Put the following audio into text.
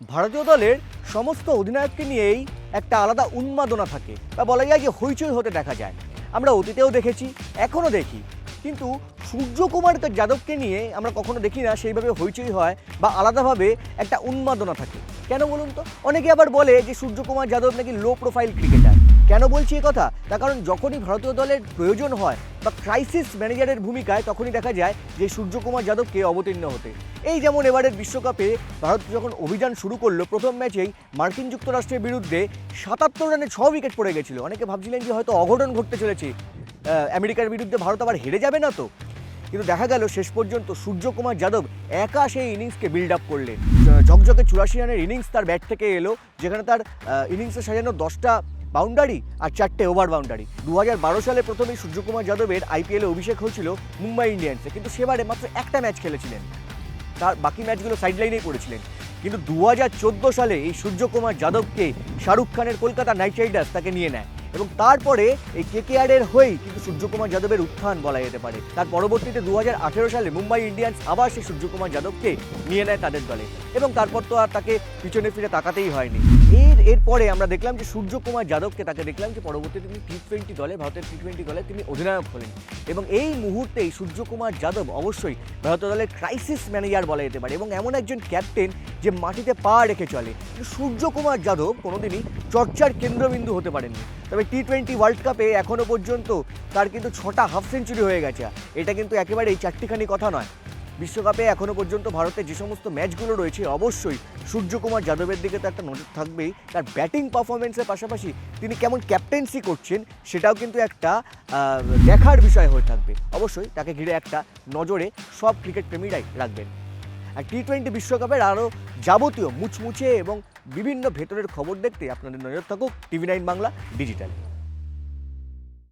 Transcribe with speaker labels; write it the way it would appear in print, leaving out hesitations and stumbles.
Speaker 1: ভারতীয় দলের সমস্ত অধিনায়ককে নিয়েই একটা আলাদা উন্মাদনা থাকে বা বলা যায় যে হইচই হতে দেখা যায়। আমরা অতীতেও দেখেছি, এখনও দেখি, কিন্তু সূর্যকুমার যাদবকে নিয়ে আমরা কখনো দেখি না সেইভাবে হইচই হয় বা আলাদাভাবে একটা উন্মাদনা থাকে। কেন বলুন তো? অনেকে আবার বলে যে সূর্যকুমার যাদব নাকি লো প্রোফাইল ক্রিকেটার। কেন বলছি এই কথা? তার কারণ যখনই ভারতীয় দলের প্রয়োজন হয় বা ক্রাইসিস ম্যানেজারের ভূমিকায়, তখনই দেখা যায় যে সূর্যকুমার যাদবকে অবতীর্ণ হতে। এই যেমন এবারের বিশ্বকাপে ভারত যখন অভিযান শুরু করলো, প্রথম ম্যাচেই মার্কিন যুক্তরাষ্ট্রের বিরুদ্ধে ৭৭ রানে ৬ উইকেট পড়ে গেছিল। অনেকে ভাবছিলেন যে হয়তো অঘটন ঘটতে চলেছে, আমেরিকার বিরুদ্ধে ভারত আবার হেরে যাবে না তো। কিন্তু দেখা গেল শেষ পর্যন্ত সূর্যকুমার যাদব একা সেই ইনিংসকে বিল্ড আপ করলেন। ঝকঝকে ৮৪ রানের ইনিংস তার ব্যাট থেকে এলো, যেখানে তার ইনিংসে সাজানো 10টা বাউন্ডারি আর 4টে ওভার বাউন্ডারি। 2012 সালে প্রথমেই সূর্যকুমার যাদবের আইপিএলে অভিষেক হয়েছিল মুম্বাই ইন্ডিয়ান্সে, কিন্তু সেবারে মাত্র একটা ম্যাচ খেলেছিলেন, তার বাকি ম্যাচগুলো সাইডলাইনেই পড়েছিলেন। কিন্তু 2014 সালে এই সূর্যকুমার যাদবকে শাহরুখ খানের কলকাতা নাইট রাইডার্স তাকে নিয়ে নেয় এবং তারপরে এই কেকেআরের হয়েই কিন্তু সূর্যকুমার যাদবের উত্থান বলা যেতে পারে। তার পরবর্তীতে 2018 সালে মুম্বাই ইন্ডিয়ান্স আবার সেই সূর্যকুমার যাদবকে নিয়ে নেয় তাদের দলে এবং তারপর তো আর তাকে পিছনে ফিরে তাকাতেই হয়নি। এরপরে আমরা দেখলাম যে সূর্যকুমার যাদবকে তাকে দেখলাম যে পরবর্তীতে তিনি টি-20 দলে, ভারতের টি-20 দলে তিনি অধিনায়ক হলেন এবং এই মুহূর্তেই সূর্যকুমার যাদব অবশ্যই ভারতীয় দলের ক্রাইসিস ম্যানেজার বলা যেতে পারে এবং এমন একজন ক্যাপ্টেন যে মাটিতে পা রেখে চলে। সূর্যকুমার যাদব কোনোদিনই চর্চার কেন্দ্রবিন্দু হতে পারেননি, তবে টি-20 ওয়ার্ল্ড কাপে এখনও পর্যন্ত তার কিন্তু 6টা হাফ সেঞ্চুরি হয়ে গেছে। এটা কিন্তু একেবারেই চারটিখানি কথা নয়। বিশ্বকাপে এখনও পর্যন্ত ভারতের যে সমস্ত ম্যাচগুলো রয়েছে, অবশ্যই সূর্যকুমার যাদবের দিকে তো একটা নজর থাকবেই। তার ব্যাটিং পারফরমেন্সের পাশাপাশি তিনি কেমন ক্যাপ্টেন্সি করছেন সেটাও কিন্তু একটা দেখার বিষয় হয়ে থাকবে। অবশ্যই তাকে ঘিরে একটা নজরে সব ক্রিকেট প্রেমীরাই রাখবেন। আর টি-20 বিশ্বকাপের আরও যাবতীয় মুচমুচে এবং বিভিন্ন ভেতরের খবর দেখতে আপনাদের নজর থাকুক টিভি9 বাংলা ডিজিটাল।